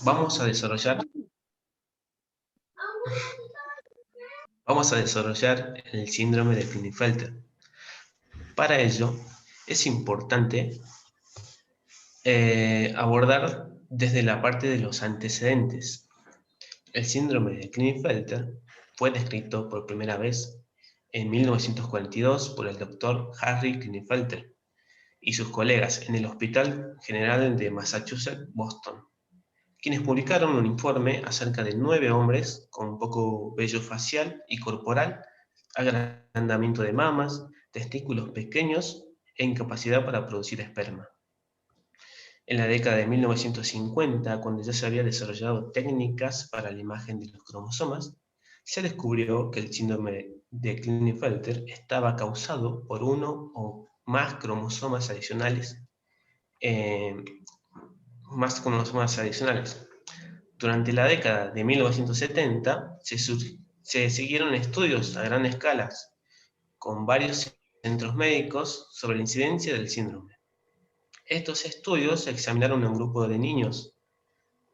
Vamos a desarrollar, el síndrome de Klinefelter. Para ello, es importante abordar desde la parte de los antecedentes. El síndrome de Klinefelter fue descrito por primera vez en 1942 por el doctor Harry Klinefelter y sus colegas en el Hospital General de Massachusetts, Boston, quienes publicaron un informe acerca de 9 hombres con poco vello facial y corporal, agrandamiento de mamas, testículos pequeños e incapacidad para producir esperma. En la década de 1950, cuando ya se había desarrollado técnicas para la imagen de los cromosomas, se descubrió que el síndrome de Klinefelter estaba causado por uno o más cromosomas adicionales. Durante la década de 1970 se siguieron estudios a gran escala con varios centros médicos sobre la incidencia del síndrome. Estos estudios examinaron a un grupo de niños,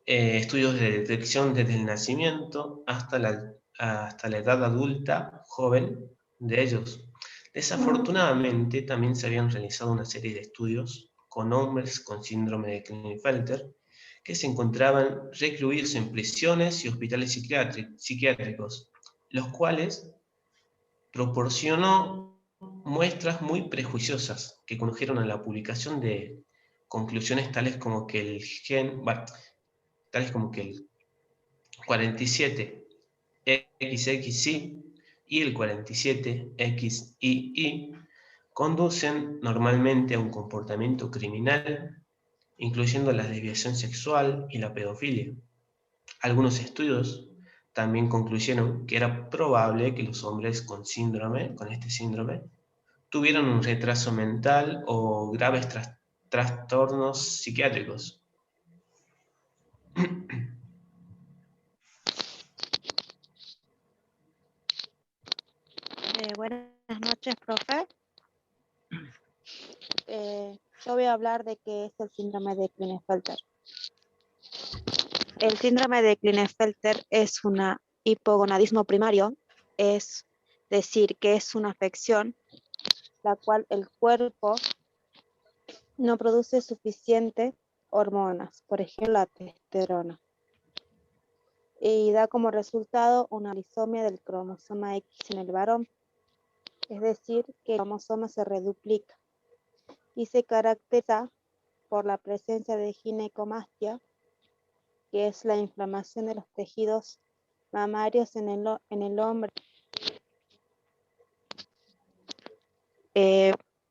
estudios de detección desde el nacimiento hasta la edad adulta joven de ellos. Desafortunadamente, también se habían realizado una serie de estudios con hombres con síndrome de Klinefelter que se encontraban recluidos en prisiones y hospitales psiquiátricos, los cuales proporcionó muestras muy prejuiciosas que condujeron a la publicación de conclusiones tales como que el 47XXY y el 47XII conducen normalmente a un comportamiento criminal, incluyendo la desviación sexual y la pedofilia. Algunos estudios también concluyeron que era probable que los hombres con este síndrome, tuvieran un retraso mental o graves trastornos psiquiátricos. Buenas noches, profe. Yo voy a hablar de qué es el síndrome de Klinefelter. El síndrome de Klinefelter es un hipogonadismo primario, es decir, que es una afección la cual el cuerpo no produce suficiente hormonas, por ejemplo la testosterona, y da como resultado una disomia del cromosoma X en el varón, es decir, que el cromosoma se reduplica y se caracteriza por la presencia de ginecomastia, que es la inflamación de los tejidos mamarios en el hombre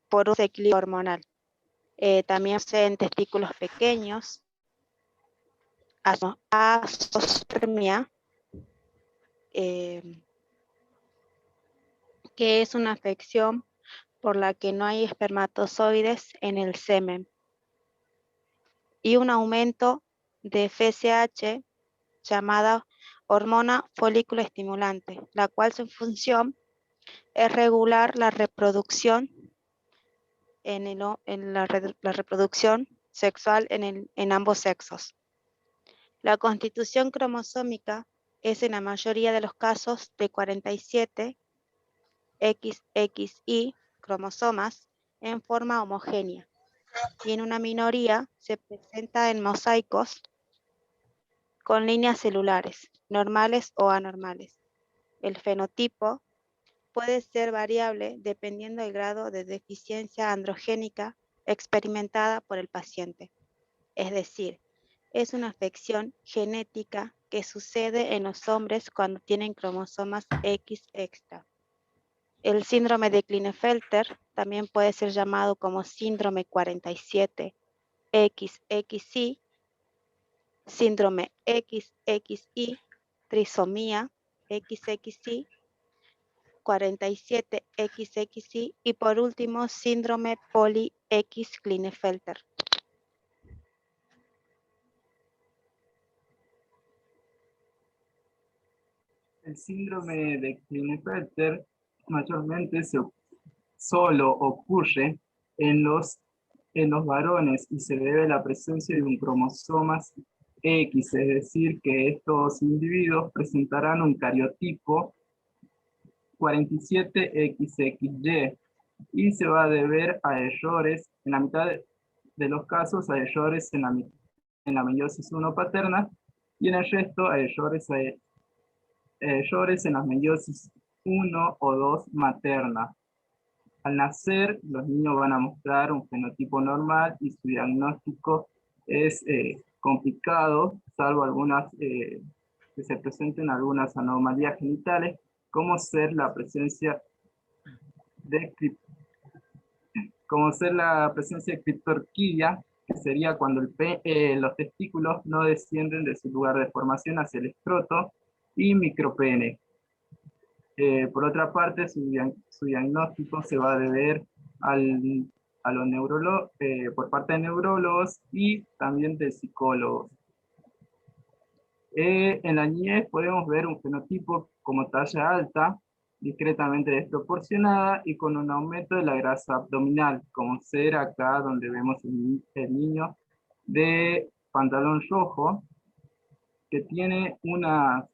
por un desequilibrio hormonal. También se en testículos pequeños, azoospermia, que es una afección por la que no hay espermatozoides en el semen, y un aumento de FSH llamada hormona folículo estimulante, la cual su función es regular la reproducción la reproducción sexual en ambos sexos. La constitución cromosómica es en la mayoría de los casos de 47 XXY cromosomas en forma homogénea, y en una minoría se presenta en mosaicos con líneas celulares, normales o anormales. El fenotipo puede ser variable dependiendo del grado de deficiencia androgénica experimentada por el paciente. Es decir, es una afección genética que sucede en los hombres cuando tienen cromosomas X extra. El síndrome de Klinefelter también puede ser llamado como síndrome 47 XXY, síndrome XXY, trisomía XXY, 47 XXY y por último síndrome poli-X Klinefelter. El síndrome de Klinefelter mayormente solo ocurre en los varones y se debe a la presencia de un cromosoma X, es decir, que estos individuos presentarán un cariotipo 47XXY y se va a deber a errores, en la mitad de los casos, a errores en la meiosis 1 paterna y en el resto a errores en la meiosis 1 o 2 materna. Al nacer, los niños van a mostrar un fenotipo normal y su diagnóstico es complicado, salvo algunas que se presenten algunas anomalías genitales, como ser la presencia de criptorquidia, que sería cuando los testículos no descienden de su lugar de formación hacia el escroto, y micropene. Por otra parte, su diagnóstico se va a deber por parte de neurólogos y también de psicólogos. En la niñez podemos ver un fenotipo como talla alta, discretamente desproporcionada y con un aumento de la grasa abdominal, como ser acá donde vemos el niño de pantalón rojo, que tiene unas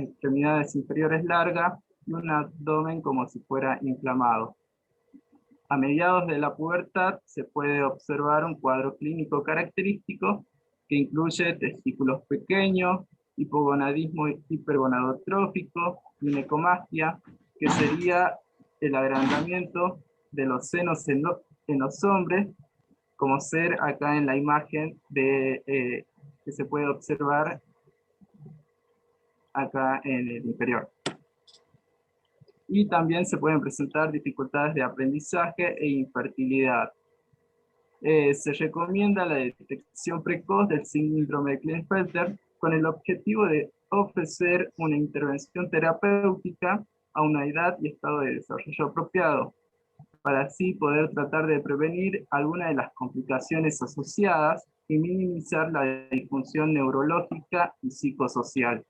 extremidades inferiores largas y un abdomen como si fuera inflamado. A mediados de la pubertad se puede observar un cuadro clínico característico que incluye testículos pequeños, hipogonadismo hipergonadotrófico, ginecomastia, que sería el agrandamiento de los senos en los hombres, como ser acá en la imagen que se puede observar acá en el inferior. Y también se pueden presentar dificultades de aprendizaje e infertilidad. Se recomienda la detección precoz del síndrome de Klinefelter con el objetivo de ofrecer una intervención terapéutica a una edad y estado de desarrollo apropiado, para así poder tratar de prevenir algunas de las complicaciones asociadas y minimizar la disfunción neurológica y psicosocial.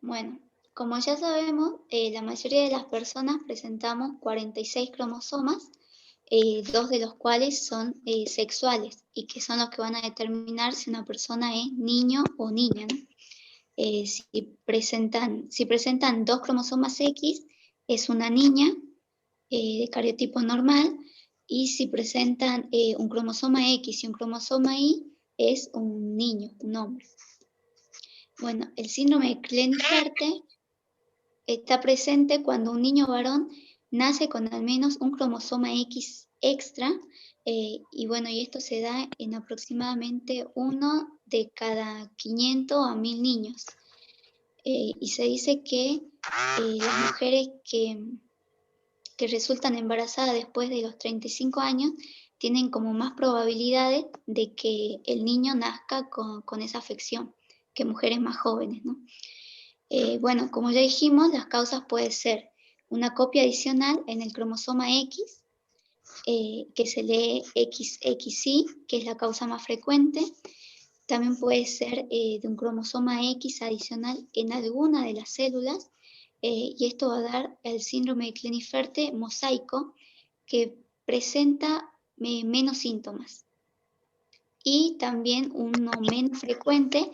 Bueno, como ya sabemos, la mayoría de las personas presentamos 46 cromosomas, 2 de los cuales son sexuales y que son los que van a determinar si una persona es niño o niña, ¿no? Si presentan 2 cromosomas X, es una niña de cariotipo normal, y si presentan un cromosoma X y un cromosoma Y, es un niño, un hombre. Bueno, el síndrome de Klinefelter está presente cuando un niño varón nace con al menos un cromosoma X extra, y bueno, y esto se da en aproximadamente 1 de cada 500 a 1000 niños. Y se dice que las mujeres que resultan embarazadas después de los 35 años tienen como más probabilidades de que el niño nazca con esa afección que mujeres más jóvenes, ¿no? Bueno, como ya dijimos, las causas pueden ser una copia adicional en el cromosoma X, que se lee XXY, que es la causa más frecuente. También puede ser de un cromosoma X adicional en alguna de las células, y esto va a dar el síndrome de Klinefelter mosaico, que presenta menos síntomas. Y también uno menos frecuente,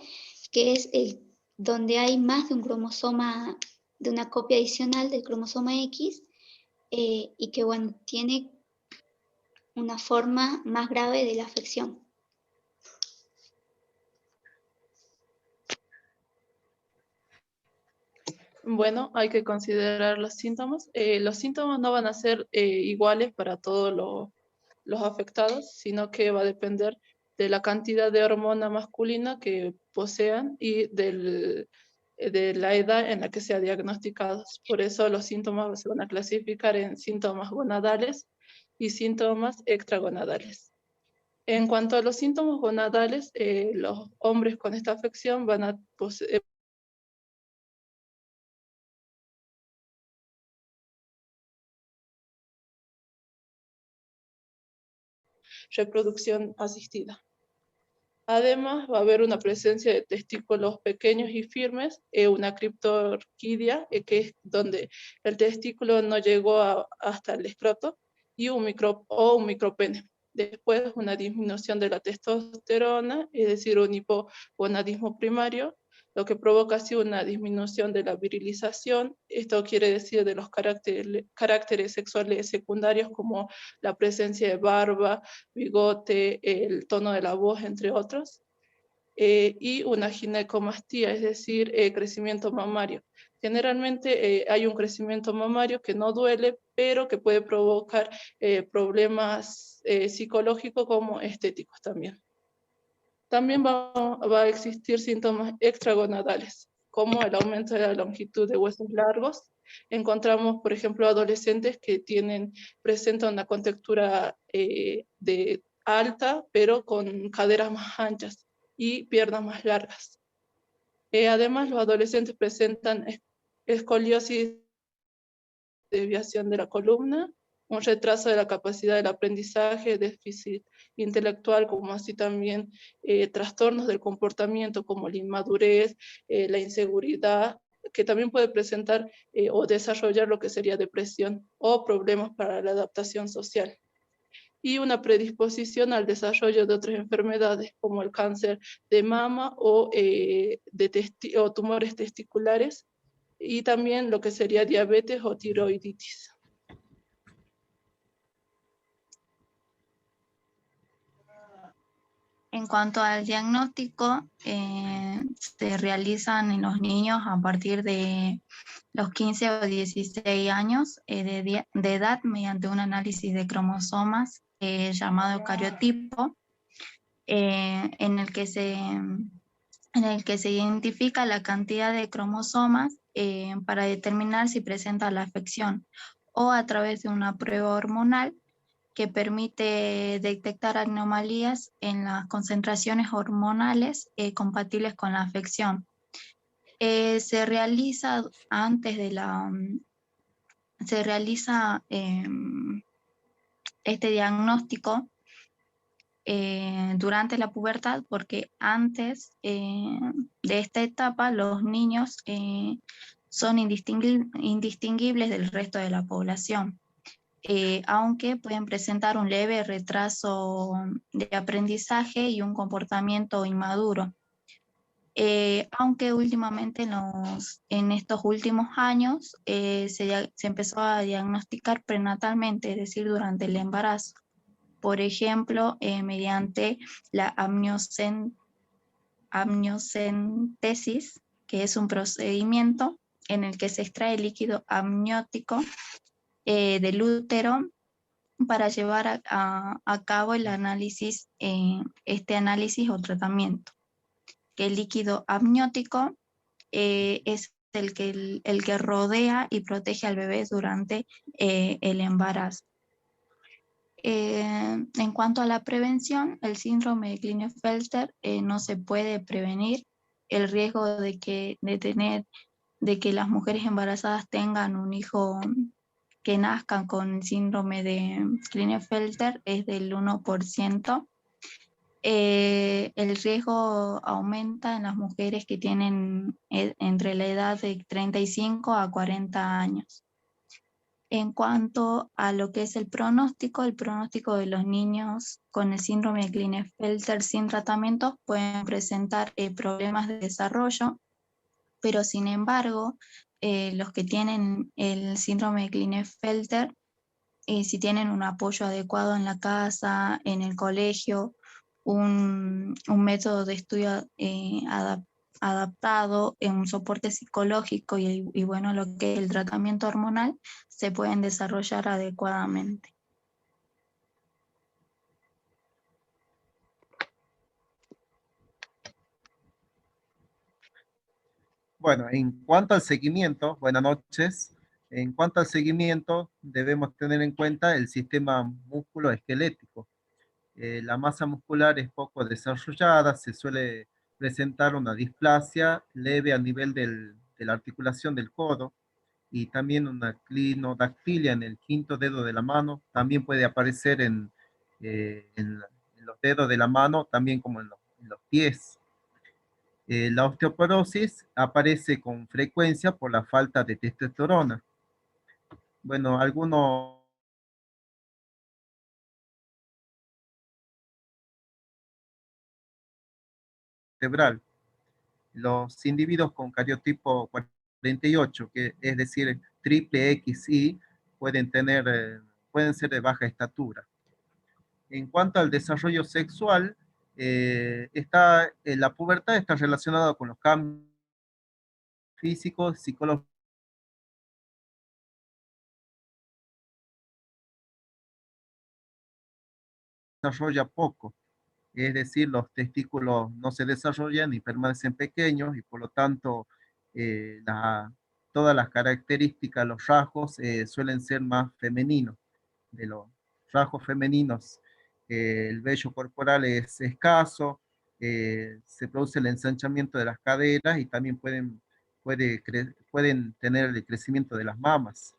que es donde hay más de un cromosoma, de una copia adicional del cromosoma X, y que bueno, tiene una forma más grave de la afección. Bueno, hay que considerar los síntomas. Los síntomas no van a ser iguales para todos los afectados, sino que va a depender de la cantidad de hormona masculina que posean y de la edad en la que sean diagnosticados. Por eso los síntomas se van a clasificar en síntomas gonadales y síntomas extragonadales. En cuanto a los síntomas gonadales, los hombres con esta afección van a poseer reproducción asistida. Además, va a haber una presencia de testículos pequeños y firmes, una criptorquidia, que es donde el testículo no llegó hasta el escroto, y un micropene. Después, una disminución de la testosterona, es decir, un hipogonadismo primario, lo que provoca así una disminución de la virilización. Esto quiere decir de los caracteres sexuales secundarios, como la presencia de barba, bigote, el tono de la voz, entre otros, y una ginecomastía, es decir, crecimiento mamario. Generalmente hay un crecimiento mamario que no duele, pero que puede provocar problemas psicológicos como estéticos también. También va a existir síntomas extragonadales, como el aumento de la longitud de huesos largos. Encontramos, por ejemplo, adolescentes que presentan una contextura de alta, pero con caderas más anchas y piernas más largas. Además, los adolescentes presentan escoliosis, desviación de la columna, un retraso de la capacidad del aprendizaje, déficit intelectual, como así también trastornos del comportamiento como la inmadurez, la inseguridad, que también puede presentar o desarrollar lo que sería depresión o problemas para la adaptación social. Y una predisposición al desarrollo de otras enfermedades como el cáncer de mama o tumores testiculares, y también lo que sería diabetes o tiroiditis. En cuanto al diagnóstico, se realizan en los niños a partir de los 15 o 16 años de edad mediante un análisis de cromosomas llamado cariotipo, en el que se identifica la cantidad de cromosomas para determinar si presenta la afección, o a través de una prueba hormonal que permite detectar anomalías en las concentraciones hormonales compatibles con la afección. Se realiza este diagnóstico durante la pubertad, porque antes de esta etapa los niños son indistinguibles del resto de la población. Aunque pueden presentar un leve retraso de aprendizaje y un comportamiento inmaduro. Aunque últimamente en estos últimos años se empezó a diagnosticar prenatalmente, es decir, durante el embarazo. Por ejemplo, mediante la amniocentesis, que es un procedimiento en el que se extrae líquido amniótico del útero para llevar a cabo el análisis, este análisis o tratamiento. El líquido amniótico es el que rodea y protege al bebé durante el embarazo. En cuanto a la prevención, el síndrome de Klinefelter no se puede prevenir. El riesgo de que las mujeres embarazadas tengan un hijo que nazcan con el síndrome de Klinefelter es del 1%. El riesgo aumenta en las mujeres que tienen entre la edad de 35 a 40 años. En cuanto a lo que es el pronóstico de los niños con el síndrome de Klinefelter sin tratamiento pueden presentar problemas de desarrollo, pero sin embargo, los que tienen el síndrome de Klinefelter, si tienen un apoyo adecuado en la casa, en el colegio, un método de estudio adaptado, un soporte psicológico y bueno, lo que es el tratamiento hormonal, se pueden desarrollar adecuadamente. Bueno, en cuanto al seguimiento, buenas noches. En cuanto al seguimiento, debemos tener en cuenta el sistema músculo-esquelético. La masa muscular es poco desarrollada, se suele presentar una displasia leve a nivel de la articulación del codo y también una clinodactilia en el quinto dedo de la mano. También puede aparecer en los dedos de la mano, también como en en los pies. La osteoporosis aparece con frecuencia por la falta de testosterona. Bueno, algunos vertebral. Los individuos con cariotipo 48, que es decir, triple XY, pueden ser de baja estatura. En cuanto al desarrollo sexual, la pubertad está relacionada con los cambios físicos, psicológicos. Desarrolla poco, es decir, los testículos no se desarrollan y permanecen pequeños y por lo tanto todas las características, los rasgos suelen ser más femeninos. De los rasgos femeninos, el vello corporal es escaso, se produce el ensanchamiento de las caderas y también pueden tener el crecimiento de las mamas.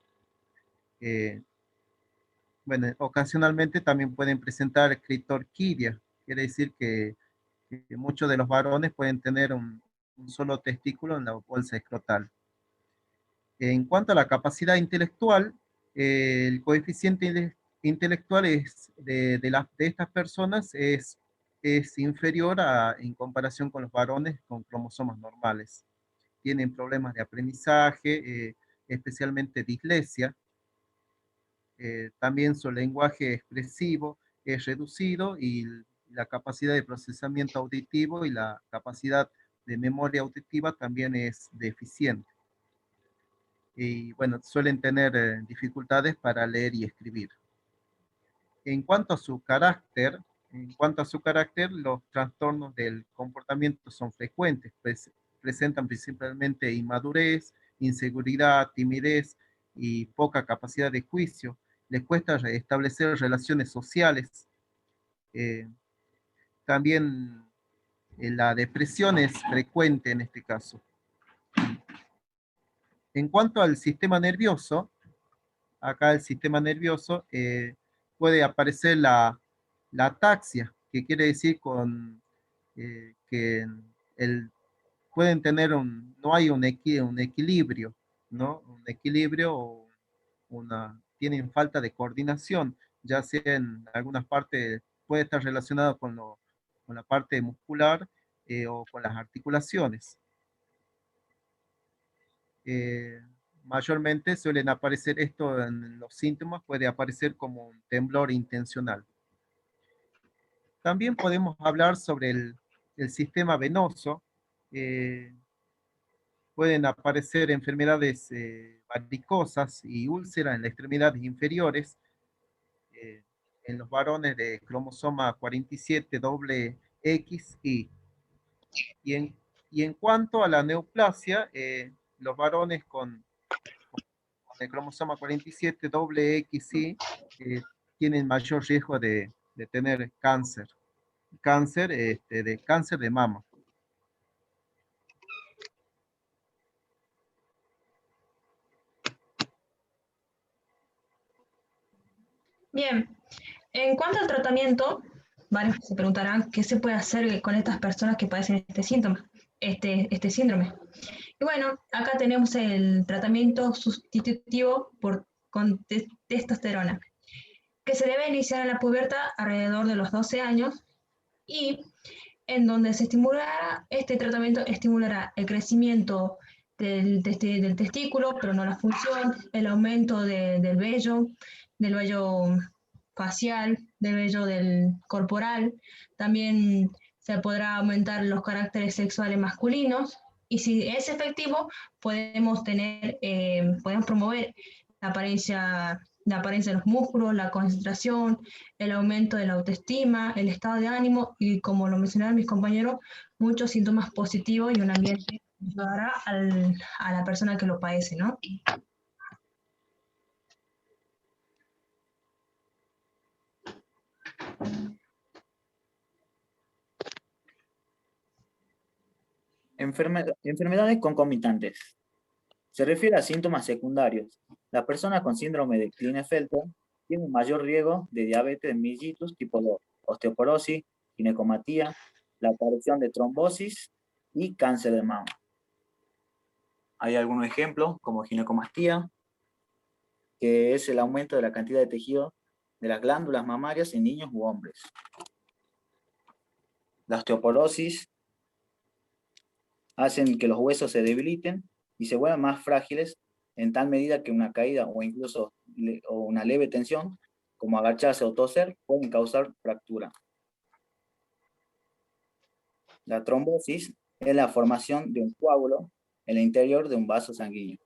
Bueno, ocasionalmente también pueden presentar clitorquidia, quiere decir que muchos de los varones pueden tener un solo testículo en la bolsa escrotal. En cuanto a la capacidad intelectual, el coeficiente intelectual de estas personas es inferior en comparación con los varones con cromosomas normales. Tienen problemas de aprendizaje, especialmente dislexia. También su lenguaje expresivo es reducido y la capacidad de procesamiento auditivo y la capacidad de memoria auditiva también es deficiente. Y bueno, suelen tener dificultades para leer y escribir. En cuanto a su carácter, los trastornos del comportamiento son frecuentes, presentan principalmente inmadurez, inseguridad, timidez y poca capacidad de juicio. Les cuesta establecer relaciones sociales. También la depresión es frecuente en este caso. En cuanto al sistema nervioso, acá el sistema nervioso puede aparecer la ataxia, que quiere decir que pueden tener no hay un equilibrio, ¿no? Un equilibrio o tienen falta de coordinación, ya sea en algunas partes, puede estar relacionado con la parte muscular o con las articulaciones. Mayormente suelen aparecer esto en los síntomas, puede aparecer como un temblor intencional. También podemos hablar sobre el sistema venoso. Pueden aparecer enfermedades varicosas y úlceras en las extremidades inferiores, en los varones de cromosoma 47 XY. Y en cuanto a la neoplasia, los varones con el cromosoma 47 XY tienen mayor riesgo de tener cáncer de mama. Bien, en cuanto al tratamiento, varios se preguntarán qué se puede hacer con estas personas que padecen este síntoma, este síndrome. Y bueno, acá tenemos el tratamiento sustitutivo con testosterona, que se debe iniciar en la pubertad alrededor de los 12 años y en donde este tratamiento estimulará el crecimiento del testículo, pero no la función, el aumento del vello facial, del vello corporal. También se podrá aumentar los caracteres sexuales masculinos y si es efectivo podemos promover la apariencia de los músculos, la concentración, el aumento de la autoestima, el estado de ánimo y, como lo mencionaron mis compañeros, muchos síntomas positivos y un ambiente que ayudará a la persona que lo padece, ¿no? Enfermedades concomitantes. Se refiere a síntomas secundarios. La persona con síndrome de Klinefelter tiene mayor riesgo de diabetes mellitus tipo 2, osteoporosis, ginecomatía, la aparición de trombosis y cáncer de mama. Hay algunos ejemplos, como ginecomastía, que es el aumento de la cantidad de tejido de las glándulas mamarias en niños u hombres. La osteoporosis hacen que los huesos se debiliten y se vuelvan más frágiles en tal medida que una caída o incluso una leve tensión, como agacharse o toser, pueden causar fractura. La trombosis es la formación de un coágulo en el interior de un vaso sanguíneo.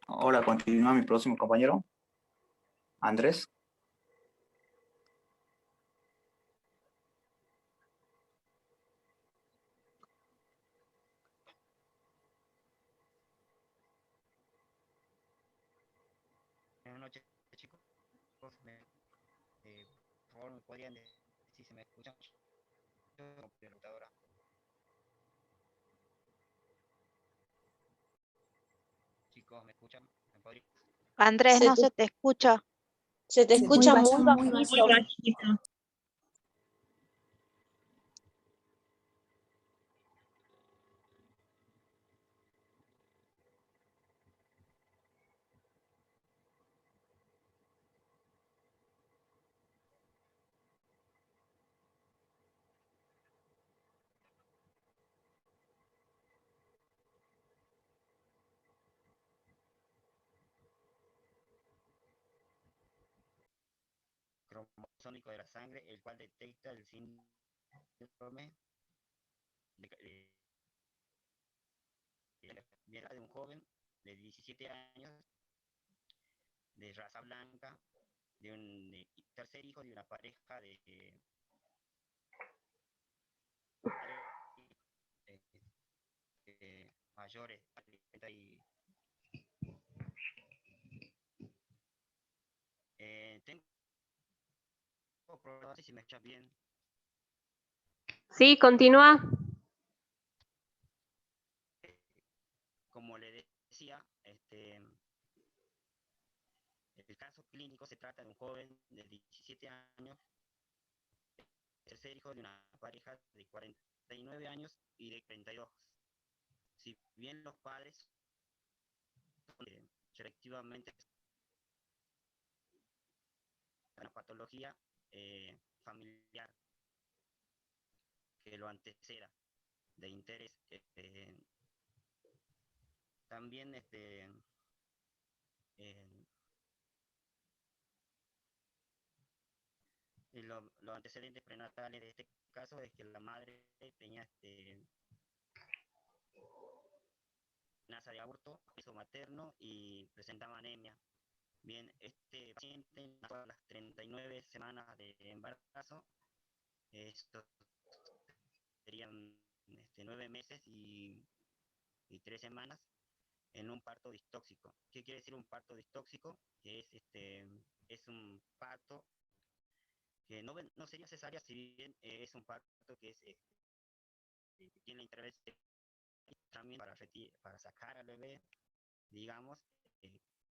Ahora continúa mi próximo compañero, Andrés. Buenas noches, chicos. Por favor, ¿me podrían decir si se me escuchan? Computadora. Chicos, ¿me escuchan? ¿Me podrían? Andrés, no se te escucha. Se te escucha muy bajito. Cromosómico de la sangre, el cual detecta el síndrome de un joven de 17 años, de raza blanca, de un tercer hijo de una pareja de mayores. Tengo problemas, no sé si me escuchas bien. Sí, continúa. Como le decía, el caso clínico se trata de un joven de 17 años, tercer hijo de una pareja de 49 años y de 32. Si bien los padres selectivamente una patología familiar que lo anteceda de interés, también los antecedentes prenatales de este caso es que la madre tenía amenaza de aborto, peso materno y presentaba anemia. Bien, este paciente nació a las 39 semanas de embarazo. Esto serían 9 meses y 3 semanas en un parto distóxico. ¿Qué quiere decir un parto distóxico? Que es un parto que no sería cesárea, si bien es un parto que tiene la intervención también para sacar al bebé, digamos,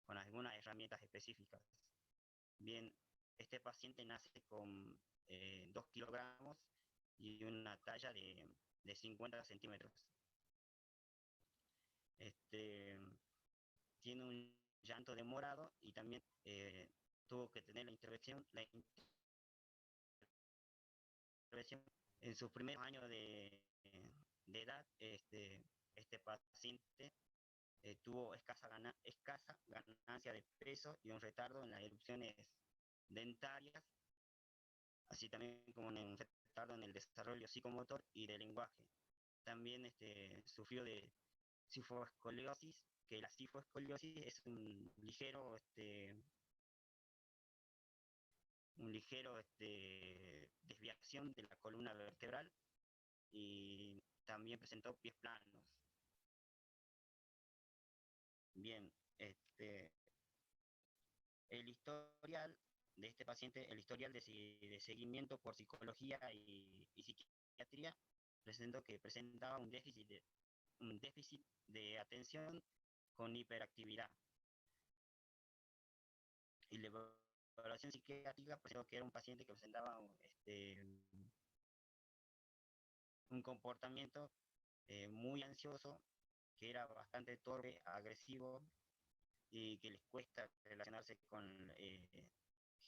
con algunas herramientas específicas. Bien, este paciente nace con 2 kilogramos y una talla de 50 centímetros. Tiene un llanto demorado y también tuvo que tener la intervención en sus primeros años de edad. Este paciente tuvo escasa ganancia de peso y un retardo en las erupciones dentarias, así también como un retardo en el desarrollo psicomotor y del lenguaje. También sufrió de cifoescoliosis, que la cifoescoliosis es un ligero desviación de la columna vertebral, y también presentó pies planos. Bien, el historial de este paciente, el historial de seguimiento por psicología y psiquiatría presentó que presentaba un déficit de atención con hiperactividad. Y la evaluación psiquiátrica presentó que era un paciente que presentaba un comportamiento muy ansioso, que era bastante torpe, agresivo, y que les cuesta relacionarse con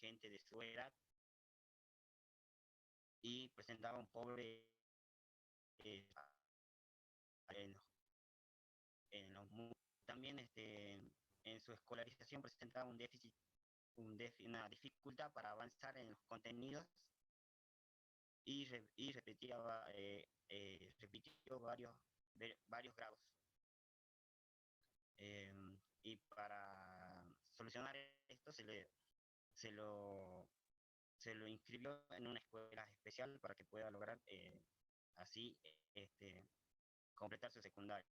gente de su edad, y presentaba un pobre también en su escolarización presentaba una dificultad para avanzar en los contenidos, y repitió varios grados. Y para solucionar esto se lo inscribió en una escuela especial para que pueda lograr así completar su secundaria.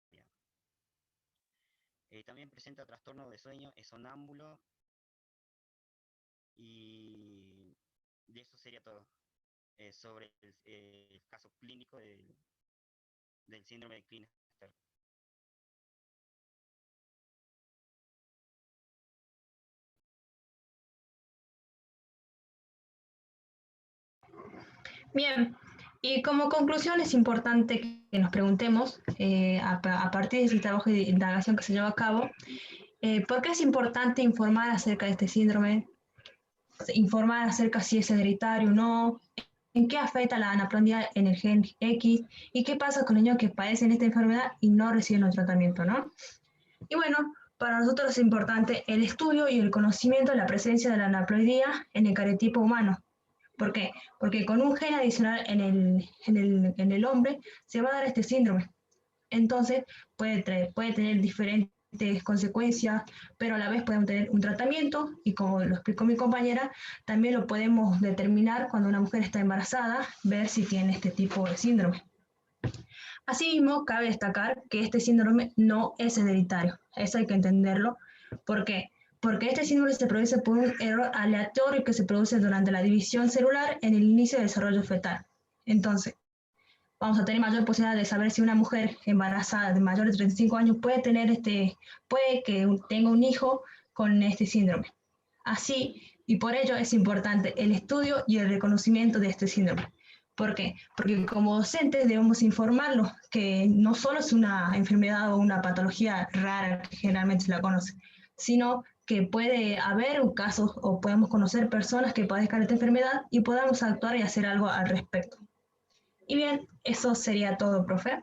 También presenta trastorno de sueño, es sonámbulo, y eso sería todo sobre el caso clínico del síndrome de Klinefelter. Bien, y como conclusión es importante que nos preguntemos, a partir de este trabajo de indagación que se lleva a cabo, ¿por qué es importante informar acerca de este síndrome? Informar acerca si es hereditario o no, en qué afecta la anaplastia en el gen X, y qué pasa con niños que padecen esta enfermedad y no reciben el tratamiento, ¿no? Y bueno, para nosotros es importante el estudio y el conocimiento de la presencia de la anaplastia en el cariotipo humano. ¿Por qué? Porque con un gen adicional en el hombre se va a dar este síndrome. Entonces puede tener diferentes consecuencias, pero a la vez podemos tener un tratamiento, y como lo explicó mi compañera, también lo podemos determinar cuando una mujer está embarazada, ver si tiene este tipo de síndrome. Asimismo, cabe destacar que este síndrome no es hereditario, eso hay que entenderlo. ¿Por qué? Porque este síndrome se produce por un error aleatorio que se produce durante la división celular en el inicio del desarrollo fetal. Entonces, vamos a tener mayor posibilidad de saber si una mujer embarazada de mayor de 35 años puede que tenga un hijo con este síndrome. Así, y por ello es importante el estudio y el reconocimiento de este síndrome. ¿Por qué? Porque como docentes debemos informarlos que no solo es una enfermedad o una patología rara que generalmente se la conoce, sino que puede haber casos o podemos conocer personas que padezcan esta enfermedad y podamos actuar y hacer algo al respecto. Y bien, eso sería todo, profe.